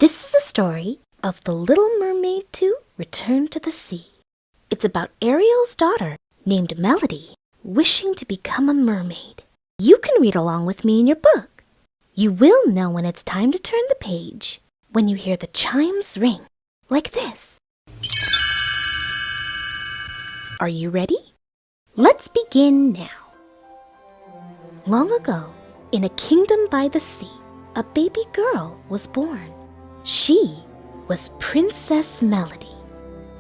This is the story of The Little Mermaid 2 Return to the Sea. It's about Ariel's daughter, named Melody, wishing to become a mermaid. You can read along with me in your book. You will know when it's time to turn the page when you hear the chimes ring, like this. Are you ready? Let's begin now. Long ago, in a kingdom by the sea, a baby girl was born. She was Princess Melody,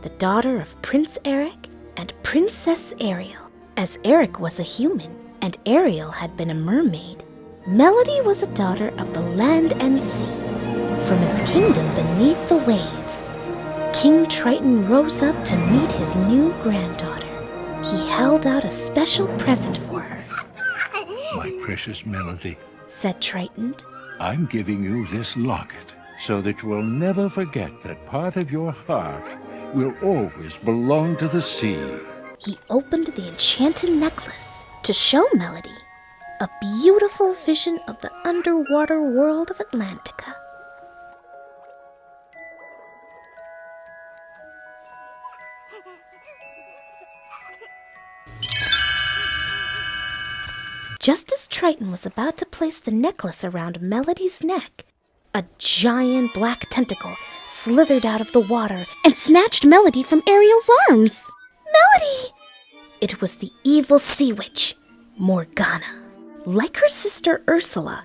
the daughter of Prince Eric and Princess Ariel. As Eric was a human and Ariel had been a mermaid, Melody was a daughter of the land and sea. From his kingdom beneath the waves, King Triton rose up to meet his new granddaughter. He held out a special present for her. My precious Melody, said Triton, I'm giving you this locket so that you will never forget that part of your heart will always belong to the sea. He opened the enchanted necklace to show Melody a beautiful vision of the underwater world of Atlantica. Just as Triton was about to place the necklace around Melody's neck, a giant black tentacle slithered out of the water and snatched Melody from Ariel's arms. Melody! It was the evil sea witch, Morgana. Like her sister Ursula,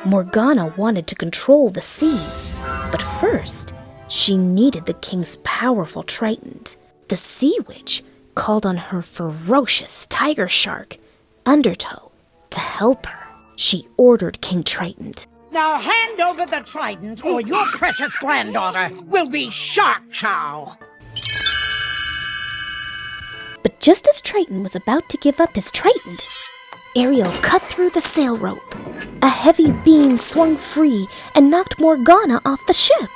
Morgana wanted to control the seas. But first, she needed the king's powerful Triton. The sea witch called on her ferocious tiger shark, Undertow, to help her. She ordered King Triton, Now hand over the trident, or your precious granddaughter will be shark chow. But just as Triton was about to give up his trident, Ariel cut through the sail rope. A heavy beam swung free and knocked Morgana off the ship.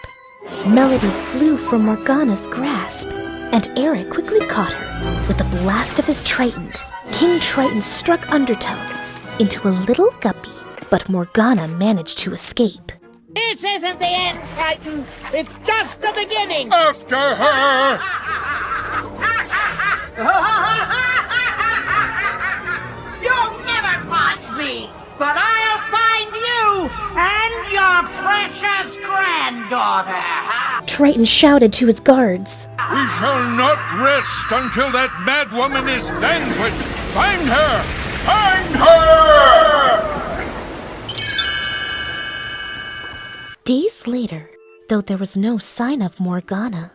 Melody flew from Morgana's grasp, and Eric quickly caught her. With a blast of his trident, King Triton struck Undertow into a little guppy, but Morgana managed to escape. This isn't the end, Triton. It's just the beginning. After her! You'll never find me, but I'll find you and your precious granddaughter. Triton shouted to his guards. We shall not rest until that mad woman is vanquished. Find her! Find her! Days later, though there was no sign of Morgana,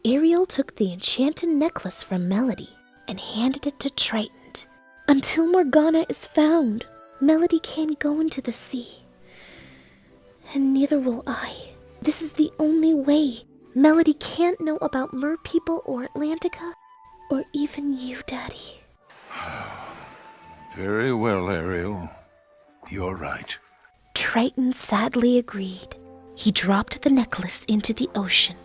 Ariel took the enchanted necklace from Melody and handed it to Triton. Until Morgana is found, Melody can't go into the sea. And neither will I. This is the only way. Melody can't know about merpeople or Atlantica, or even you, Daddy. Very well, Ariel. You're right. Triton sadly agreed. He dropped the necklace into the ocean.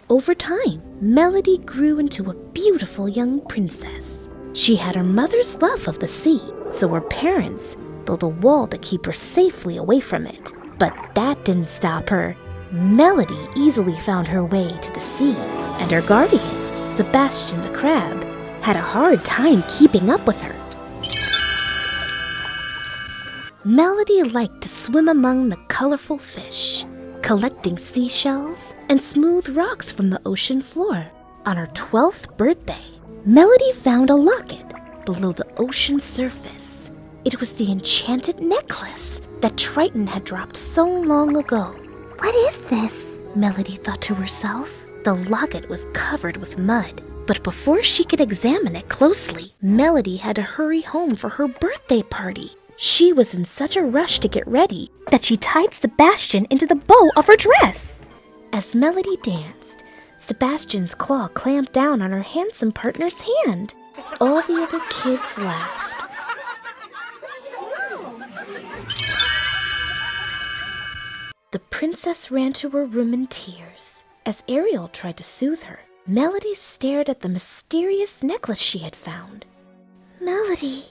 Over time, Melody grew into a beautiful young princess. She had her mother's love of the sea, so her parents built a wall to keep her safely away from it. But that didn't stop her. Melody easily found her way to the sea, and her guardian, Sebastian the crab, had a hard time keeping up with her. Melody liked to swim among the colorful fish, collecting seashells and smooth rocks from the ocean floor. On her 12th birthday, Melody found a locket below the ocean surface. It was the enchanted necklace that Triton had dropped so long ago. What is this? Melody thought to herself. The locket was covered with mud, but before she could examine it closely, Melody had to hurry home for her birthday party. She was in such a rush to get ready that she tied Sebastian into the bow of her dress. As Melody danced, Sebastian's claw clamped down on her handsome partner's hand. All the other kids laughed. The princess ran to her room in tears. As Ariel tried to soothe her, Melody stared at the mysterious necklace she had found. Melody,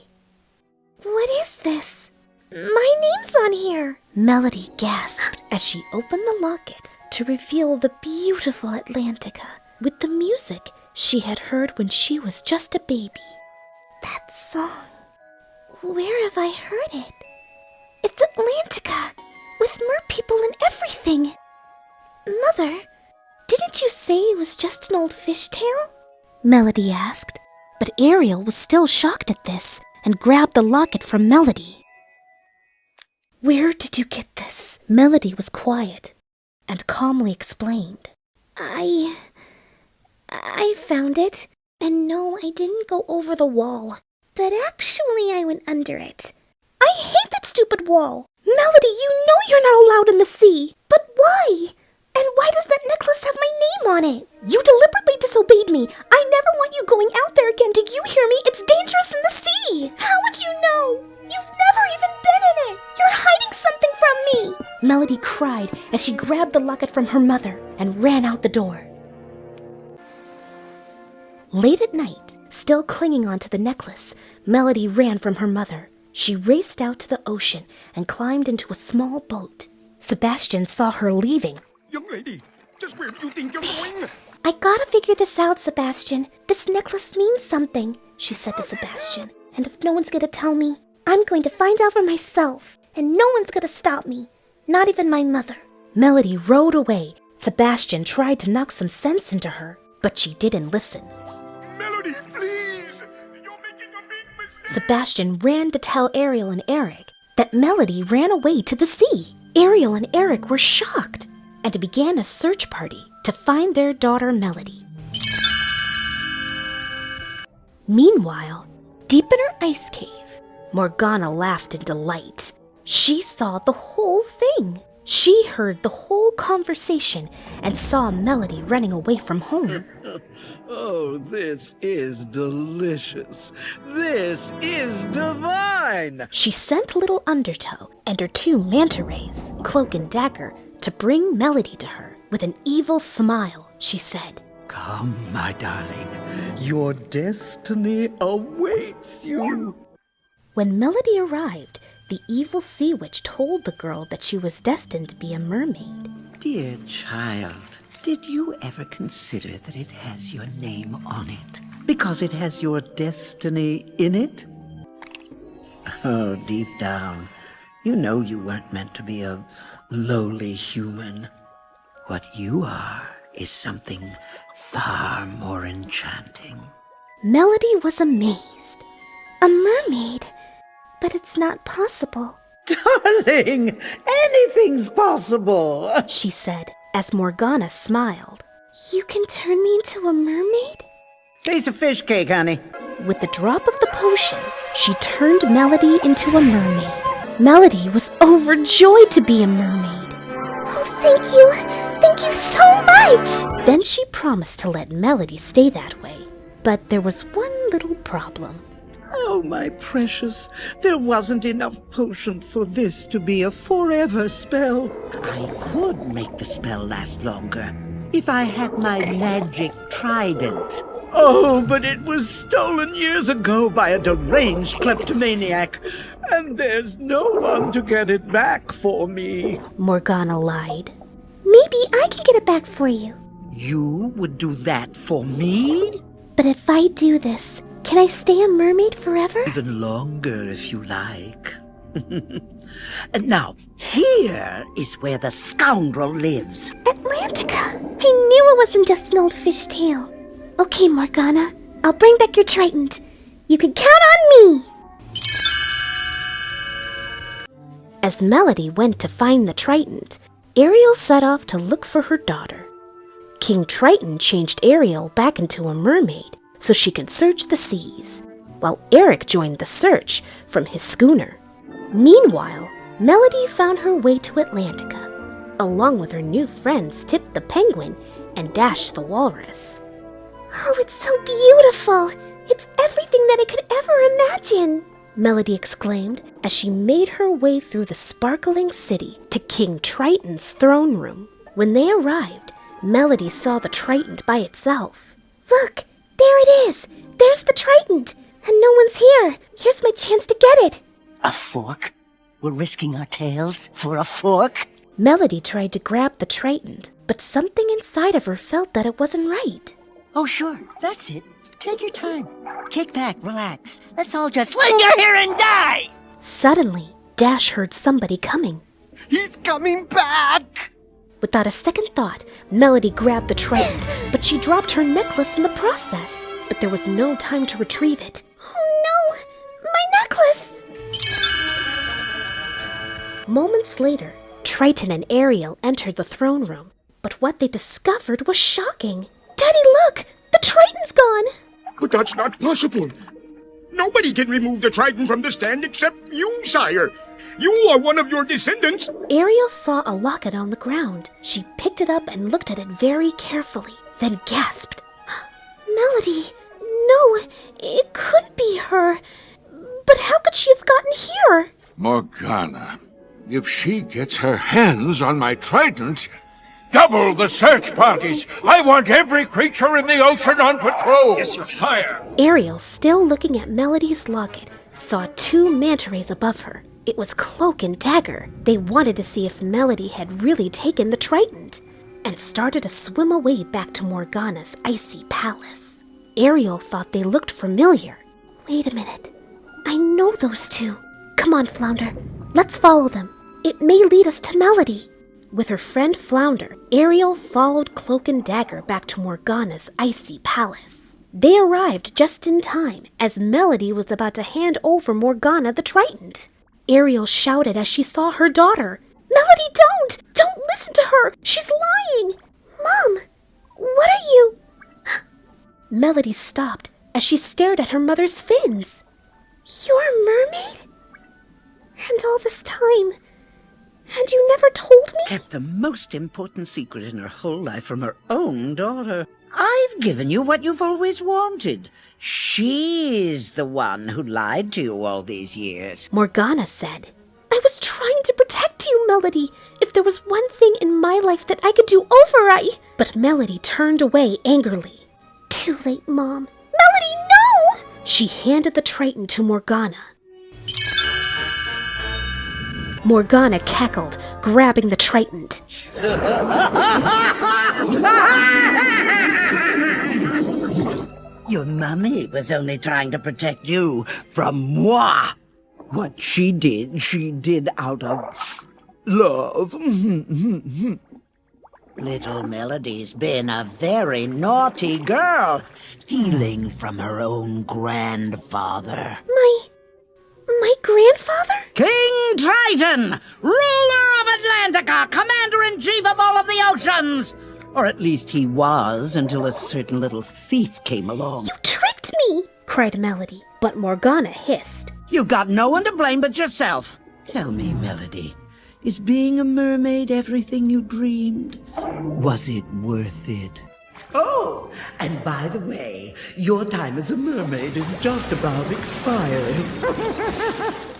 what is this? My name's on here, Melody gasped as she opened the locket to reveal the beautiful Atlantica with the music she had heard when she was just a baby. That song. Where have I heard it? It's Atlantica, with mer people and everything. Mother, didn't you say it was just an old fishtail? Melody asked, but Ariel was still shocked at this and grabbed the locket from Melody. Where did you get this? Melody was quiet and calmly explained. I found it. And no, I didn't go over the wall. But actually I went under it. I hate that stupid wall. Melody, you know you're not allowed in the sea. But why? And why does that necklace have my name on it? You deliberately disobeyed me. I never want you going out there again. Do you hear me? It's dangerous in the sea. How would you know? You've never even been in it. You're hiding something from me. Melody cried as she grabbed the locket from her mother and ran out the door. Late at night, still clinging onto the necklace, Melody ran from her mother. She raced out to the ocean and climbed into a small boat. Sebastian saw her leaving. Young lady, just where do you think you're going? I gotta figure this out, Sebastian. This necklace means something, she said to Sebastian. And if no one's gonna tell me, I'm going to find out for myself. And no one's gonna stop me. Not even my mother. Melody rode away. Sebastian tried to knock some sense into her, but she didn't listen. Melody, please! You're making a big mistake! Sebastian ran to tell Ariel and Eric that Melody ran away to the sea. Ariel and Eric were shocked and began a search party to find their daughter Melody. Meanwhile, deep in her ice cave, Morgana laughed in delight. She saw the whole thing. She heard the whole conversation and saw Melody running away from home. Oh, this is delicious. This is divine. She sent little Undertow and her 2 manta rays, Cloak and Dagger, to bring Melody to her. With an evil smile, she said, Come, my darling. Your destiny awaits you. When Melody arrived, the evil sea witch told the girl that she was destined to be a mermaid. Dear child, did you ever consider that it has your name on it? Because it has your destiny in it? Oh, deep down, you know you weren't meant to be a lowly human. What you are is something far more enchanting. Melody was amazed. A mermaid? But it's not possible, Darling, anything's possible. she said as Morgana smiled. You can turn me into a mermaid? Piece of fish cake, honey. With the drop of the potion, she turned Melody into a mermaid. Melody was overjoyed to be a mermaid. Oh, thank you. Thank you so much. Then she promised to let Melody stay that way. But there was one little problem. Oh, my precious, there wasn't enough potion for this to be a forever spell. I could make the spell last longer if I had my magic trident. Oh, but it was stolen years ago by a deranged kleptomaniac, and there's no one to get it back for me. Morgana lied. Maybe I can get it back for you. You would do that for me? But if I do this, can I stay a mermaid forever? Even longer, if you like. Now, here is where the scoundrel lives. Atlantica! I knew it wasn't just an old fish tale. Okay, Morgana, I'll bring back your trident. You can count on me! As Melody went to find the trident, Ariel set off to look for her daughter. King Triton changed Ariel back into a mermaid so she could search the seas, while Eric joined the search from his schooner. Meanwhile, Melody found her way to Atlantica, along with her new friends Tip the penguin and Dash the walrus. Oh, it's so beautiful! It's everything that I could ever imagine! Melody exclaimed as she made her way through the sparkling city to King Triton's throne room. When they arrived, Melody saw the trident by itself. Look, there it is! There's the trident! And no one's here! Here's my chance to get it! A fork? we're risking our tails for a fork? Melody tried to grab the Triton, but something inside of her felt that it wasn't right. Oh, sure. That's it. Take your time. Kick back, relax. Let's all just linger here and die! Suddenly, Dash heard somebody coming. He's coming back! Without a second thought, Melody grabbed the Trident, but she dropped her necklace in the process. But there was no time to retrieve it. Oh no! My necklace! Moments later, Triton and Ariel entered the throne room. But what they discovered was shocking. Daddy, look! The Triton's gone! But that's not possible. Nobody can remove the trident from the stand except you, sire. You are one of your descendants. Ariel saw a locket on the ground. She picked it up and looked at it very carefully, then gasped. Melody! No, it couldn't be her. But how could she have gotten here? Morgana, if she gets her hands on my trident, double the search parties. I want every creature in the ocean on patrol. Yes, your sire. Ariel, still looking at Melody's locket, saw two manta rays above her. It was Cloak and Dagger. They wanted to see if Melody had really taken the trident, and started to swim away back to Morgana's icy palace. Ariel thought they looked familiar. Wait a minute. I know those two. Come on, Flounder. Let's follow them. It may lead us to Melody. With her friend Flounder, Ariel followed Cloak and Dagger back to Morgana's icy palace. They arrived just in time as Melody was about to hand over Morgana the trident. Ariel shouted as she saw her daughter. Melody, don't! Don't listen to her! She's lying! Mom, what are you... Melody stopped as she stared at her mother's fins. You're a mermaid? And all this time... And you never told me? Kept the most important secret in her whole life from her own daughter. I've given you what you've always wanted. She's the one who lied to you all these years. Morgana said, I was trying to protect you, Melody. If there was one thing in my life that I could do over, But Melody turned away angrily. Too late, Mom. Melody, no! She handed the Triton to Morgana. Morgana cackled, grabbing the trident. Your mummy was only trying to protect you from moi. What she did out of love. Little Melody's been a very naughty girl, stealing from her own grandfather. My grandfather? King Triton, ruler of Atlantica, commander-in-chief of all of the oceans! Or at least he was, until a certain little thief came along. You tricked me, cried Melody, but Morgana hissed. You've got no one to blame but yourself. Tell me, Melody, is being a mermaid everything you dreamed? Was it worth it? Oh, and by the way, your time as a mermaid is just about expired.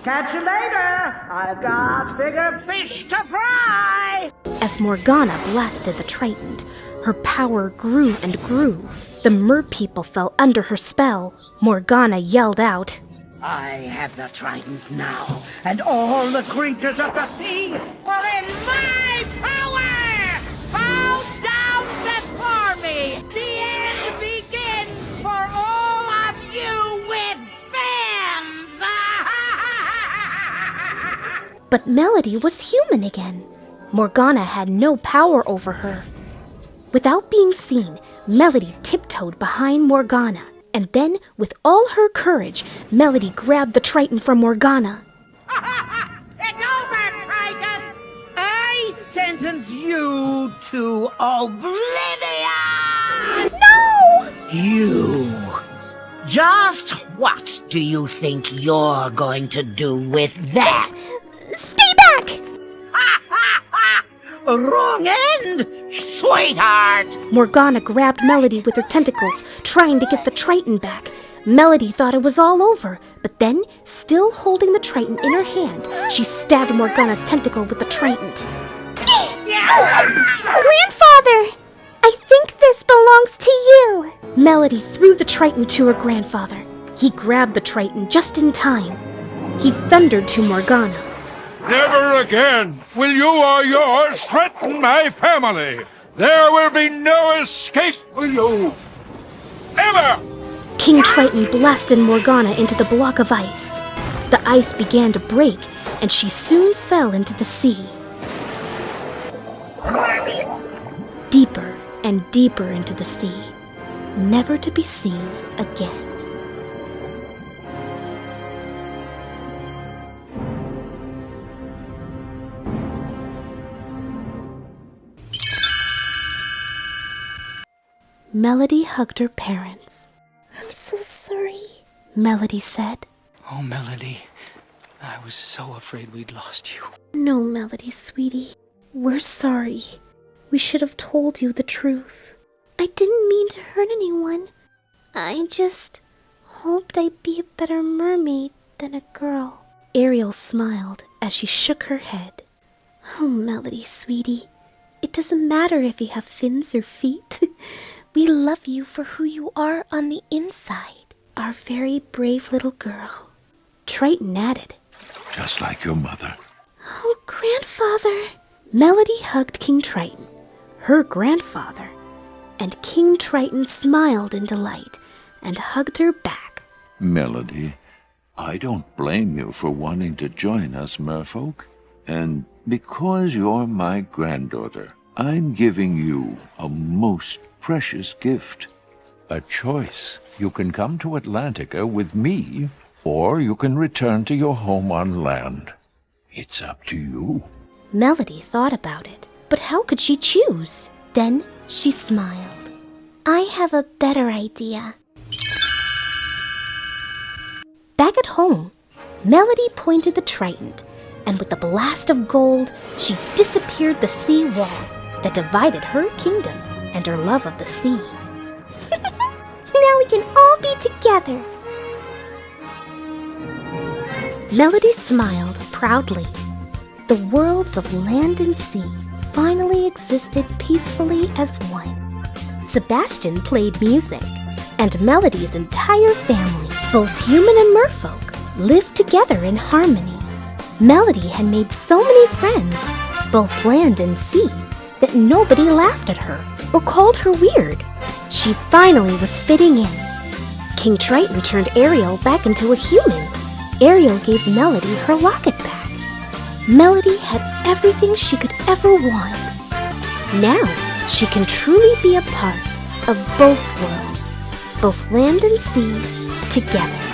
Catch you later. I've got bigger fish to fry. As Morgana blasted the trident, her power grew and grew. The mer people fell under her spell. Morgana yelled out, I have the trident now, and all the creatures of the sea are in my power! Bow down before me! The end begins for all of you with fans! But Melody was human again. Morgana had no power over her. Without being seen, Melody tiptoed behind Morgana. And then, with all her courage, Melody grabbed the Triton from Morgana. It's over, Triton! I sentence you to oblivion! No! You! Just what do you think you're going to do with that? Stay back! Wrong end, sweetheart! Morgana grabbed Melody with her tentacles, trying to get the Triton back. Melody thought it was all over, but then, still holding the Triton in her hand, she stabbed Morgana's tentacle with the trident. Grandfather! I think this belongs to you! Melody threw the Triton to her grandfather. He grabbed the Triton just in time. He thundered to Morgana. Never again will you or yours threaten my family. There will be no escape for you. Ever! King Triton blasted Morgana into the block of ice. The ice began to break, and she soon fell into the sea. Deeper and deeper into the sea, never to be seen again. Melody hugged her parents. "I'm so sorry," Melody said. Oh, Melody, I was so afraid we'd lost you. "No, Melody, sweetie. We're sorry. We should have told you the truth. I didn't mean to hurt anyone. I just hoped I'd be a better mermaid than a girl." Ariel smiled as she shook her head. "Oh, Melody, sweetie, it doesn't matter if you have fins or feet. We love you for who you are on the inside, our very brave little girl." Triton added, Just like your mother. "Oh, grandfather." Melody hugged King Triton, her grandfather, and King Triton smiled in delight and hugged her back. Melody, I don't blame you for wanting to join us, merfolk. And because you're my granddaughter, I'm giving you a most precious gift. A choice. You can come to Atlantica with me, or you can return to your home on land. It's up to you. Melody thought about it, but how could she choose? Then she smiled. "I have a better idea." Back at home, Melody pointed the trident, and with a blast of gold, she disappeared the sea wall that divided her kingdom and her love of the sea. "Now we can all be together." Melody smiled proudly. The worlds of land and sea finally existed peacefully as one. Sebastian played music, and Melody's entire family, both human and merfolk, lived together in harmony. Melody had made so many friends, both land and sea, that nobody laughed at her or called her weird. She finally was fitting in. King Triton turned Ariel back into a human. Ariel gave Melody her locket back. Melody had everything she could ever want. Now she can truly be a part of both worlds, both land and sea, together.